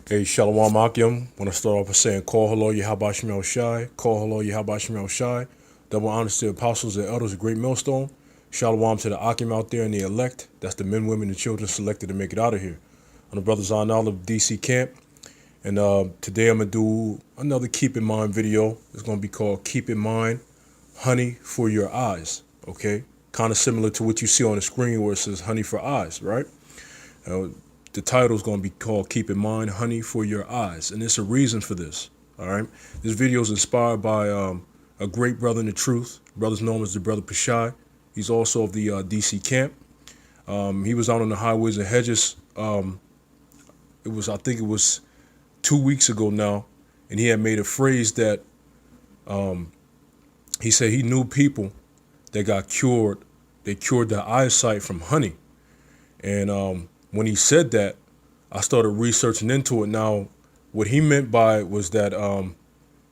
Hey, Shalom AHCHYAM. Want to start off by saying, Call hello, YAHAWASHI. Call hello, YAHAWASHI. Double honors to the apostles and elders of Great Millstone. Shalom to the AHCHYAM out there and the elect. That's the men, women, and children selected to make it out of here. I'm the brothers on all of DC camp. And today I'm going to do another Keep in Mind video. It's going to be called Keep in Mind, Honey for Your Eyes. Okay? Kind of similar to what you see on the screen where it says Honey for Eyes, right? The title is going to be called Keep in Mind, Honey for Your Eyes. And there's a reason for this. All right. This video is inspired by a great brother in the truth. Brother's known as the brother Pashai. He's also of the DC camp. He was out on the highways and hedges. I think it was 2 weeks ago now. And he had made a phrase that he said he knew people that got cured. They cured their eyesight from honey. And when he said that, I started researching into it. Now, what he meant by it was that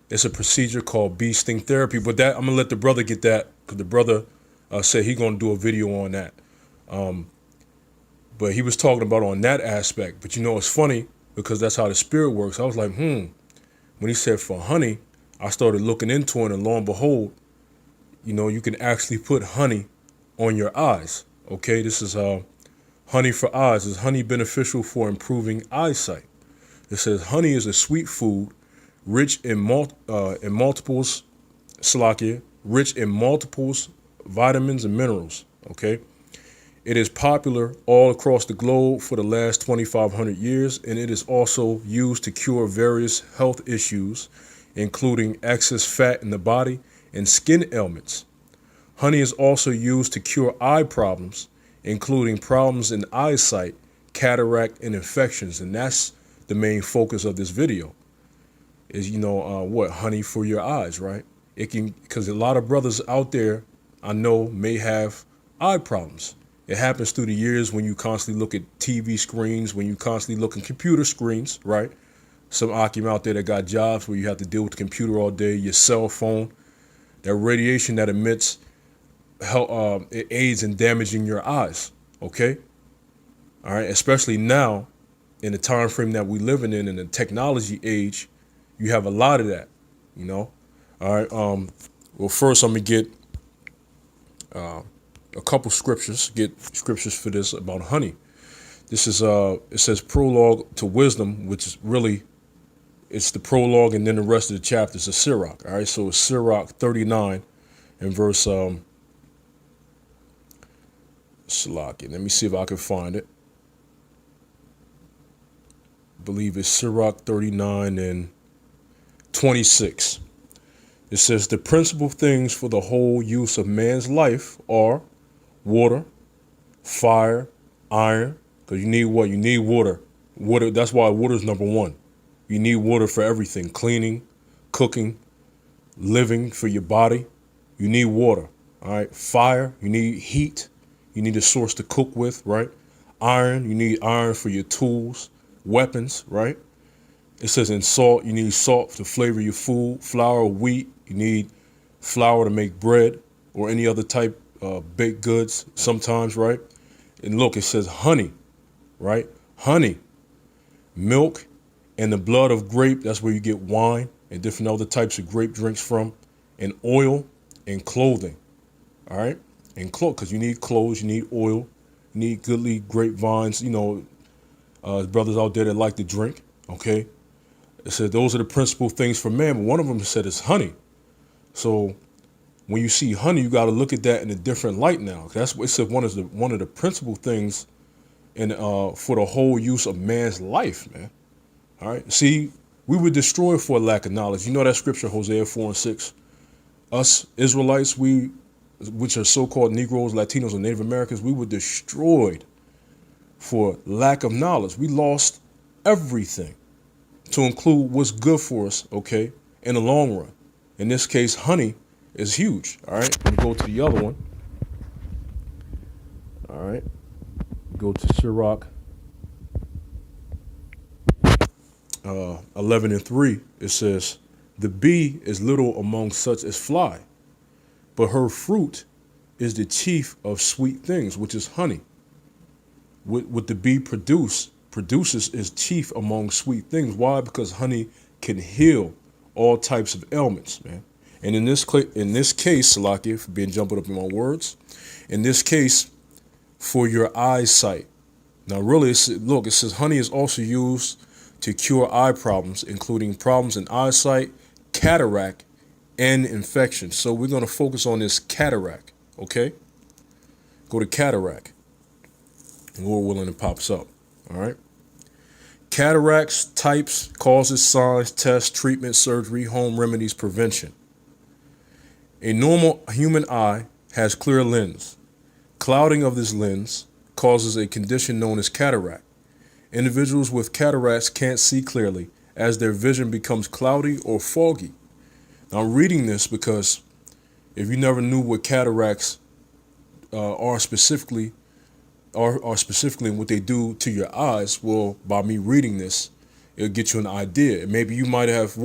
it's a procedure called bee sting therapy. But that I'm gonna let the brother get that, because the brother said he's gonna do a video on that. But he was talking about on that aspect. But you know, it's funny because that's how the spirit works. I was like, When he said for honey, I started looking into it, and lo and behold, you know, you can actually put honey on your eyes. Okay, this is honey for eyes. Is honey beneficial for improving eyesight? It says honey is a sweet food rich in multiples, rich in multiples vitamins and minerals. Okay, it is popular all across the globe for the last 2,500 years, and it is also used to cure various health issues, including excess fat in the body and skin ailments. Honey is also used to cure eye problems, including problems in eyesight, cataract, and infections. And that's the main focus of this video is, honey for your eyes, right? It can, because a lot of brothers out there I know may have eye problems. It happens through the years when you constantly look at TV screens, when you constantly look at computer screens, right? Some AHCHYAM out there that got jobs where you have to deal with the computer all day, your cell phone, that radiation that emits, it aids in damaging your eyes. Okay. All right. Especially now in the time frame that we living in the technology age, you have a lot of that, you know. All right. Well, first I'm gonna get a couple scriptures. Get scriptures for this about honey. This is it says prologue to wisdom, which is really it's the prologue and then the rest of the chapters of Sirach. All right. So it's Sirach 39 and verse Let me see if I can find it. I believe it's Sirach 39 and 26. It says, the principal things for the whole use of man's life are water, fire, iron. Because you need what? You need water. Water. That's why water is number one. You need water for everything. Cleaning, cooking, living for your body. You need water. All right. Fire. You need heat. You need a source to cook with, right? Iron, you need iron for your tools, weapons, right? It says in salt, you need salt to flavor your food. Flour, wheat, you need flour to make bread or any other type of baked goods sometimes, right? And look, it says honey, right? Honey, milk, and the blood of grape. That's where you get wine and different other types of grape drinks from. And oil and clothing, all right? And clothes, because you need clothes, you need oil, you need goodly grapevines, brothers out there that like to drink, okay? It said those are the principal things for man, but one of them said it's honey. So when you see honey, you got to look at that in a different light now. That's what it said one of the principal things for the whole use of man's life, man. All right? See, we were destroyed for a lack of knowledge. You know that scripture, Hosea 4 and 6. Us Israelites, which are so-called Negroes, Latinos, and Native Americans, we were destroyed for lack of knowledge. We lost everything to include what's good for us, okay, in the long run. In this case, honey is huge, all right? Let me go to the other one. All right. Go to Sirach 11 and 3. It says, the bee is little among such as fly, but her fruit is the chief of sweet things, which is honey. What the bee produce produces is chief among sweet things. Why? Because honey can heal all types of ailments, man. And in this case, Salakia, for being jumping up in my words, in this case, for your eyesight. Now, really, look, it says honey is also used to cure eye problems, including problems in eyesight, cataract, and infection. So we're going to focus on this cataract, okay? Go to cataract. Lord willing, it pops up, all right? Cataracts, types, causes, signs, tests, treatment, surgery, home remedies, prevention. A normal human eye has clear lens. Clouding of this lens causes a condition known as cataract. Individuals with cataracts can't see clearly as their vision becomes cloudy or foggy. Now, I'm reading this because if you never knew what cataracts are specifically and what they do to your eyes, well, by me reading this, it'll get you an idea. And maybe you might have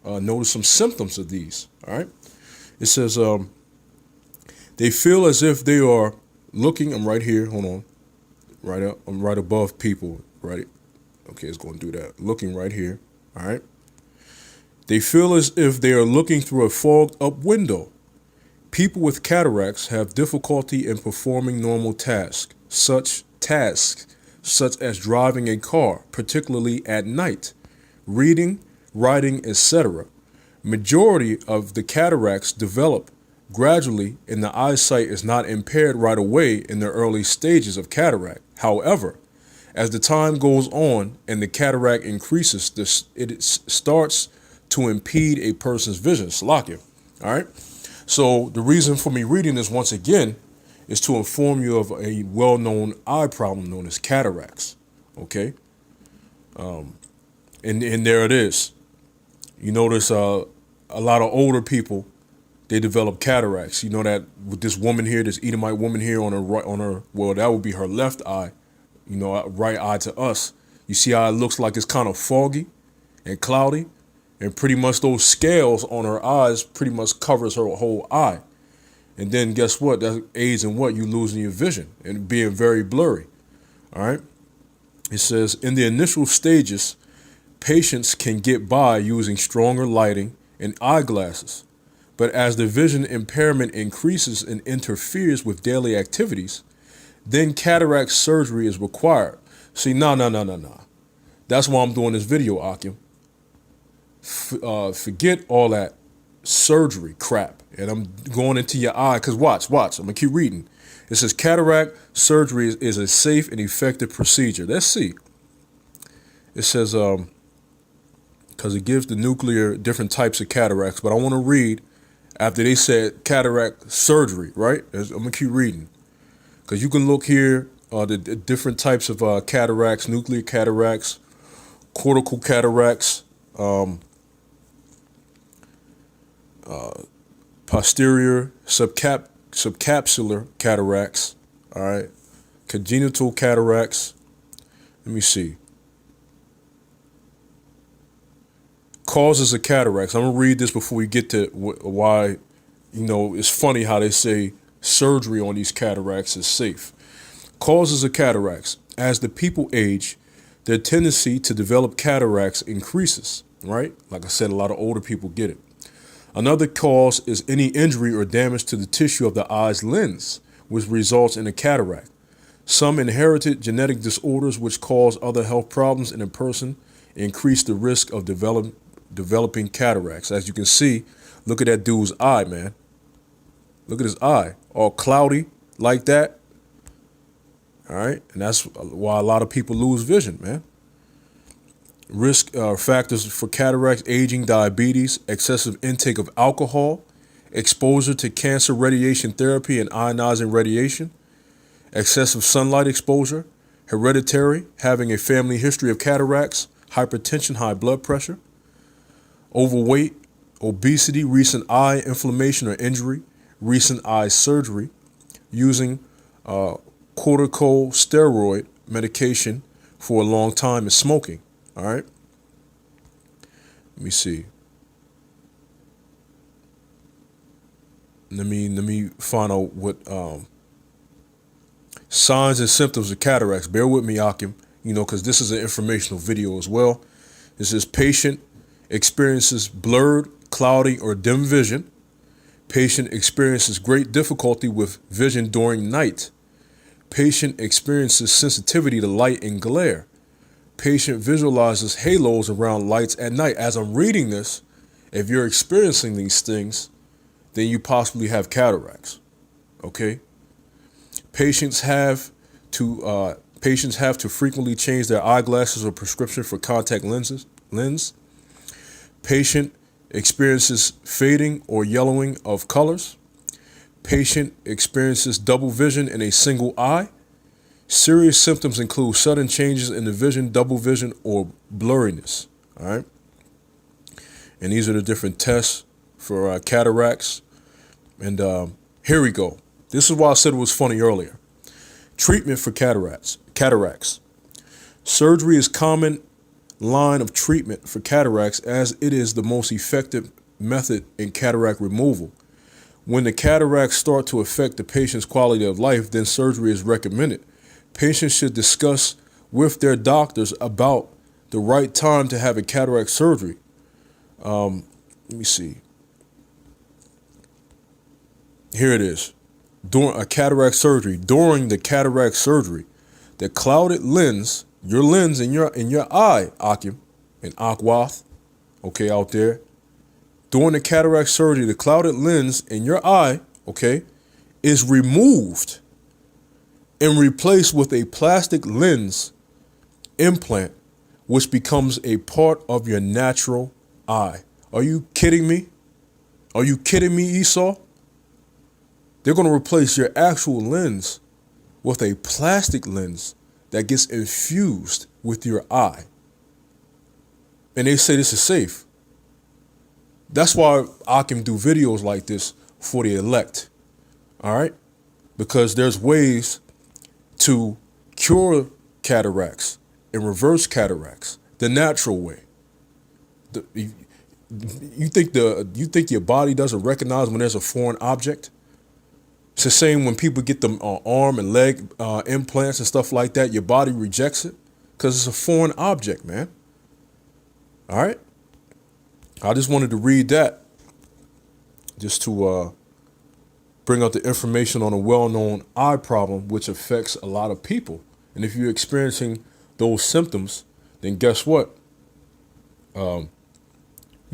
noticed some symptoms of these. All right. It says they feel as if they are looking. I'm right here. Hold on. Right up. I'm right above people. Right. Okay, it's going to do that. Looking right here. All right. They feel as if they are looking through a fogged up window. People with cataracts have difficulty in performing normal tasks, such as driving a car, particularly at night, reading, writing, etc. Majority of the cataracts develop gradually, and the eyesight is not impaired right away in the early stages of cataract. However, as the time goes on and the cataract increases, it starts to impede a person's vision. Salakia. All right. So the reason for me reading this once again is to inform you of a well-known eye problem known as cataracts. Okay. And there it is. You notice a lot of older people, they develop cataracts. You know that with this woman here, this Edomite woman here on her, well, that would be her left eye, you know, right eye to us. You see how it looks like it's kind of foggy and cloudy, and pretty much those scales on her eyes pretty much covers her whole eye. And then guess what? That aids in what? You losing your vision and being very blurry. All right. It says in the initial stages, patients can get by using stronger lighting and eyeglasses. But as the vision impairment increases and interferes with daily activities, then cataract surgery is required. See, no. That's why I'm doing this video, Akim. Forget all that surgery crap. And I'm going into your eye, because watch. I'm going to keep reading. It says cataract surgery is a safe and effective procedure. Let's see. It says, because it gives the nuclear different types of cataracts. But I want to read after they said cataract surgery, right? I'm going to keep reading. Because you can look here, the different types of cataracts, nuclear cataracts, cortical cataracts, posterior subcapsular cataracts, all right, congenital cataracts. Let me see. Causes of cataracts. I'm going to read this before we get to why, you know, it's funny how they say surgery on these cataracts is safe. Causes of cataracts. As the people age, their tendency to develop cataracts increases, right? Like I said, a lot of older people get it. Another cause is any injury or damage to the tissue of the eye's lens, which results in a cataract. Some inherited genetic disorders which cause other health problems in a person increase the risk of developing cataracts. As you can see, look at that dude's eye, man. Look at his eye, all cloudy like that. All right, and that's why a lot of people lose vision, man. Risk factors for cataracts: aging, diabetes, excessive intake of alcohol, exposure to cancer radiation therapy and ionizing radiation, excessive sunlight exposure, hereditary, having a family history of cataracts, hypertension, high blood pressure, overweight, obesity, recent eye inflammation or injury, recent eye surgery, using corticosteroid medication for a long time, and smoking. All right. Let me see. Let me find out what signs and symptoms of cataracts. Bear with me, Akim. because this is an informational video as well. It says patient experiences blurred, cloudy, or dim vision. Patient experiences great difficulty with vision during night. Patient experiences sensitivity to light and glare. Patient visualizes halos around lights at night. As I'm reading this, if you're experiencing these things, then you possibly have cataracts. Okay? Patients have to frequently change their eyeglasses or prescription for contact lens. Patient experiences fading or yellowing of colors. Patient experiences double vision in a single eye. Serious symptoms include sudden changes in the vision, double vision, or blurriness. All right. And these are the different tests for cataracts. And here we go. This is why I said it was funny earlier. Treatment for cataracts. Surgery is common line of treatment for cataracts as it is the most effective method in cataract removal. When the cataracts start to affect the patient's quality of life, then surgery is recommended. Patients should discuss with their doctors about the right time to have a cataract surgery. Let me see. Here it is. During the cataract surgery, the clouded lens, your lens in your eye, AHCHYAM and AHCHWATH, okay, out there. During the cataract surgery, the clouded lens in your eye, okay, is removed and replaced with a plastic lens implant, which becomes a part of your natural eye. Are you kidding me? Are you kidding me, Esau? They're going to replace your actual lens with a plastic lens that gets infused with your eye. And they say this is safe. That's why I can do videos like this for the elect. All right? Because there's ways to cure cataracts and reverse cataracts the natural way. You think your body doesn't recognize when there's a foreign object? It's the same when people get them arm and leg implants and stuff like that. Your body rejects it because it's a foreign object, man. All right. I just wanted to read that just to bring out the information on a well-known eye problem which affects a lot of people. And if you're experiencing those symptoms, then guess what? You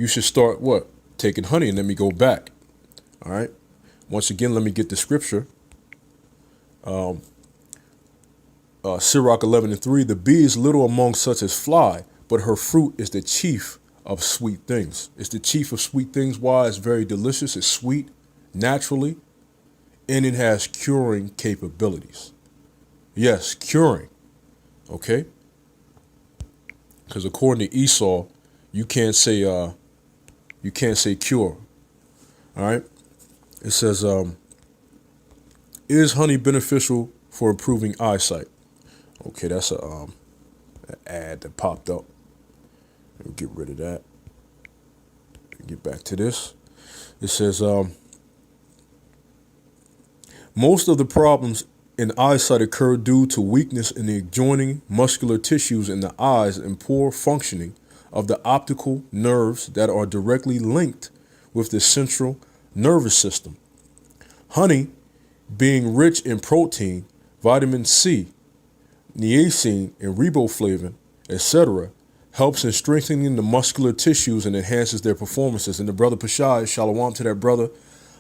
should start what? Taking honey. And let me go back. All right. Once again, let me get the scripture. Sirach 11:3, the bee is little among such as fly, but her fruit is the chief of sweet things. It's the chief of sweet things. Why? It's very delicious. It's sweet naturally, and it has curing capabilities. Yes, curing. Okay? Because according to Esau, you can't say cure. All right? It says, is honey beneficial for improving eyesight? Okay, that's an ad that popped up. Let me get rid of that. Get back to this. It says, most of the problems in eyesight occur due to weakness in the adjoining muscular tissues in the eyes and poor functioning of the optical nerves that are directly linked with the central nervous system. Honey, being rich in protein, vitamin C, niacin, and riboflavin, etc., helps in strengthening the muscular tissues and enhances their performances. And the brother Pashai, shalom to that brother.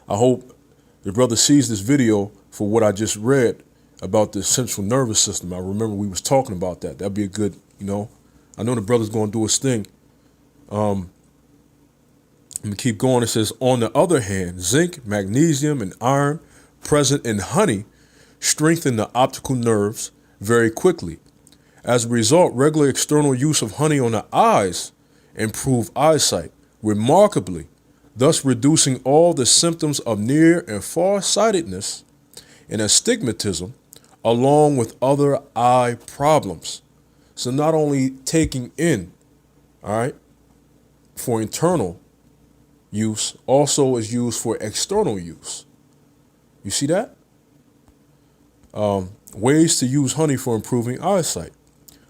I hope the brother sees this video for what I just read about the central nervous system. I remember we was talking about that. That'd be a good, I know the brother's going to do his thing. Let me keep going. It says, on the other hand, zinc, magnesium, and iron present in honey strengthen the optical nerves very quickly. As a result, regular external use of honey on the eyes improve eyesight remarkably, thus reducing all the symptoms of near and far-sightedness and astigmatism, along with other eye problems. So not only taking in, all right, for internal use, also is used for external use. You see that? Ways to use honey for improving eyesight.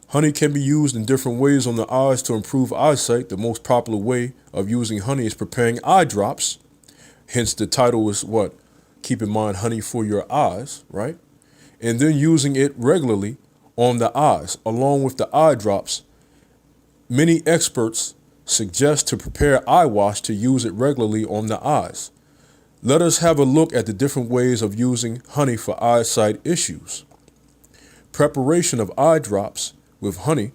Honey can be used in different ways on the eyes to improve eyesight. The most popular way of using honey is preparing eye drops. Hence the title is what? Keep in mind, honey for your eyes, right? And then using it regularly on the eyes, along with the eye drops. Many experts suggest to prepare eye wash to use it regularly on the eyes. Let us have a look at the different ways of using honey for eyesight issues. Preparation of eye drops with honey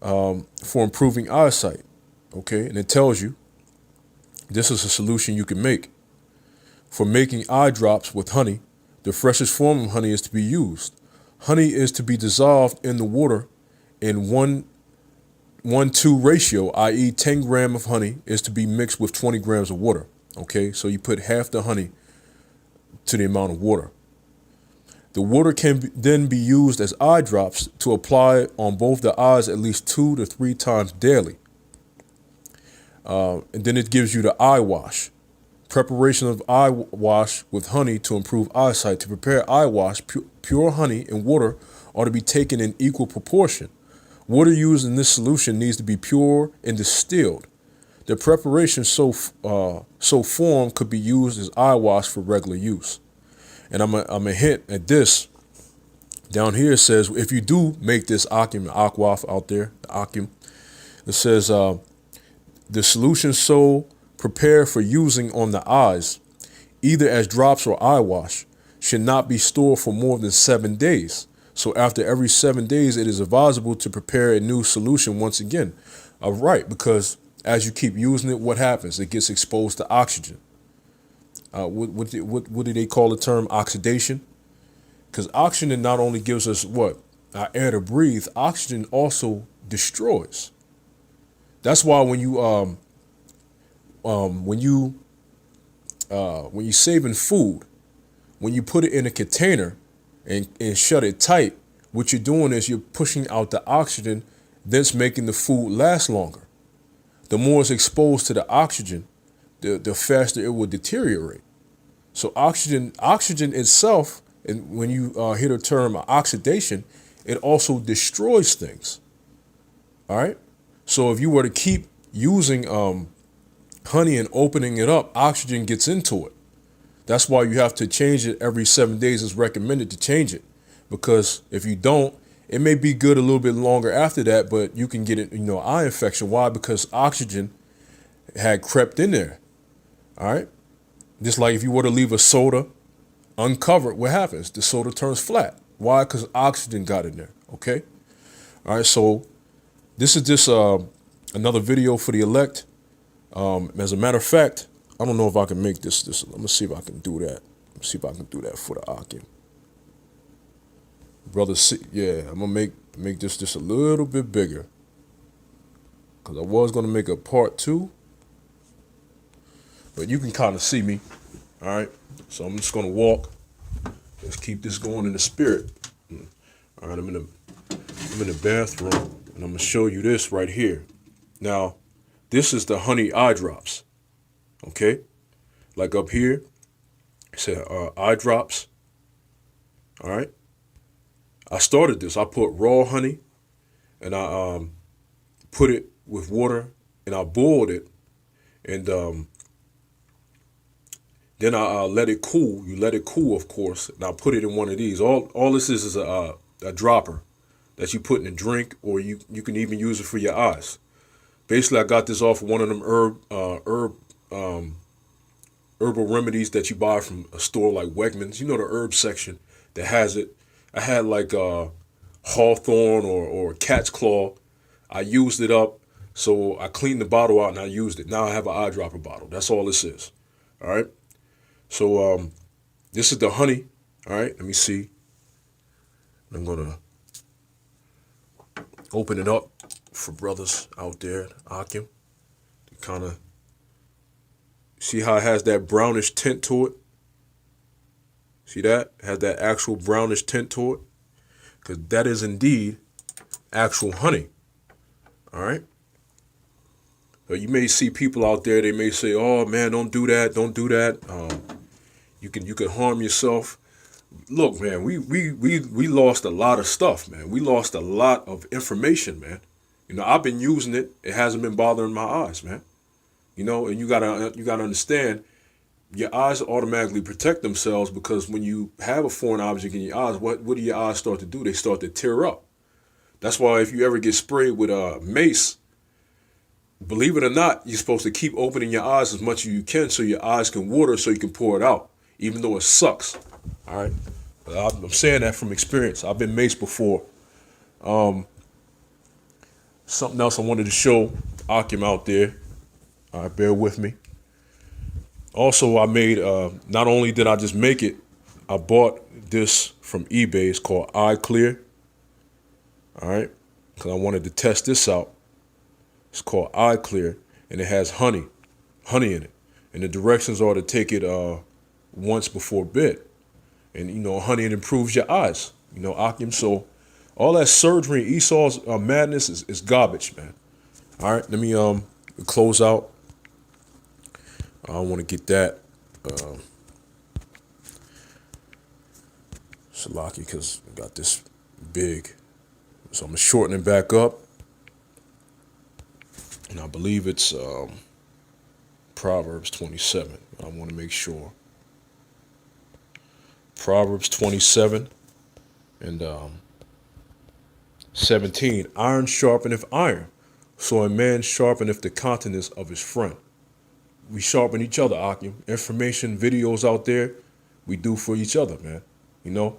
for improving eyesight. Okay, and it tells you this is a solution you can make. For making eye drops with honey, the freshest form of honey is to be used. Honey is to be dissolved in the water in 1:2 ratio, i.e. 10 grams of honey is to be mixed with 20 grams of water. Okay, so you put half the honey to the amount of water. The water can then be used as eye drops to apply on both the eyes at least 2 to 3 times daily. And then it gives you the eye wash. Preparation of eye wash with honey to improve eyesight. To prepare eye wash, pure honey and water are to be taken in equal proportion. Water used in this solution needs to be pure and distilled. The preparation so formed could be used as eye wash for regular use. And I'm a hint at this. Down here it says, if you do make this AHCHYAM out there, the AHCHYAM, it says the solution so prepared for using on the eyes, either as drops or eye wash, should not be stored for more than 7 days. So after every 7 days, it is advisable to prepare a new solution once again. Right, because as you keep using it, what happens? It gets exposed to oxygen. What do they call the term? Oxidation? Because oxygen not only gives us what? Our air to breathe, oxygen also destroys. That's why when you saving food, when you put it in a container and shut it tight, what you're doing is you're pushing out the oxygen, thence making the food last longer. The more it's exposed to the oxygen, the faster it will deteriorate. So oxygen itself, and when you hear the term oxidation, it also destroys things. All right. So if you were to keep using honey and opening it up, oxygen gets into it. That's why you have to change it every 7 days. It's recommended to change it, because if you don't, it may be good a little bit longer after that, but you can get it, eye infection. Why? Because oxygen had crept in there. All right. Just like if you were to leave a soda uncovered, what happens? The soda turns flat. Why? Because oxygen got in there. Okay. All right. So this is just another video for the elect. As a matter of fact, I don't know if I can make this. Let me see if I can do that. Let's see if I can do that for the AHCHYAM. Brother, yeah, I'm gonna make this just a little bit bigger, because I was gonna make a part 2, but you can kind of see me. All right, so I'm just gonna walk. Let's keep this going in the spirit. All right, I'm in the bathroom, and I'm gonna show you this right here. Now, this is the honey eye drops. Okay, like up here, it said eye drops. All right. I started this. I put raw honey, and I put it with water, and I boiled it, and then I let it cool. You let it cool, of course, and I put it in one of these. All this is a dropper that you put in a drink, or you can even use it for your eyes. Basically, I got this off of one of them herbal remedies that you buy from a store like Wegmans. You know, the herb section that has it. I had like hawthorn or cat's claw. I used it up, so I cleaned the bottle out and I used it. Now I have an eyedropper bottle. That's all this is. All right. So this is the honey. All right. Let me see. I'm gonna open it up for brothers out there, AHCHYAM. To kind of see how it has that brownish tint to it. See that? It has that actual brownish tint to it. Because that is indeed actual honey. All right? So you may see people out there, they may say, oh man, don't do that, don't do that. You can harm yourself. Look, man, we lost a lot of stuff, man. We lost a lot of information, man. You know, I've been using it. It hasn't been bothering my eyes, man. You know, and you gotta understand, your eyes automatically protect themselves because when you have a foreign object in your eyes, what do your eyes start to do? They start to tear up. That's why if you ever get sprayed with a mace, believe it or not, you're supposed to keep opening your eyes as much as you can so your eyes can water so you can pour it out, even though it sucks. All right. I'm saying that from experience. I've been maced before. Something else I wanted to show AHCHYAM out there. All right, bear with me. Also, I made, not only did I just make it, I bought this from eBay. It's called Eye Clear. All right. Because I wanted to test this out. It's called Eye Clear, and it has honey in it. And the directions are to take it once before bed. And, you know, honey, it improves your eyes. You know, AHCHYAM. So all that surgery and Esau's madness is garbage, man. All right, let me close out. I want to get that. Salaki, because I got this big. So I'm going to shorten it back up. And I believe it's Proverbs 27. I want to make sure. Proverbs 27 and 17. Iron sharpeneth iron, so a man sharpeneth the countenance of his friend. We sharpen each other, AHCHYAM. Information, videos out there, we do for each other, man. You know,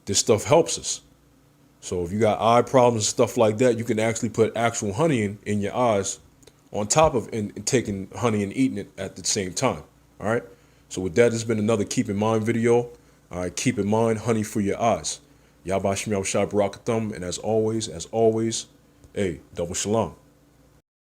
this stuff helps us. So if you got eye problems and stuff like that, you can actually put actual honey in your eyes on top of and taking honey and eating it at the same time. All right. So with that, this has been another Keep in Mind video. All right. Keep in mind, honey for your eyes. YAHAWASHI, YAHAWASHI, and as always, hey, double shalom.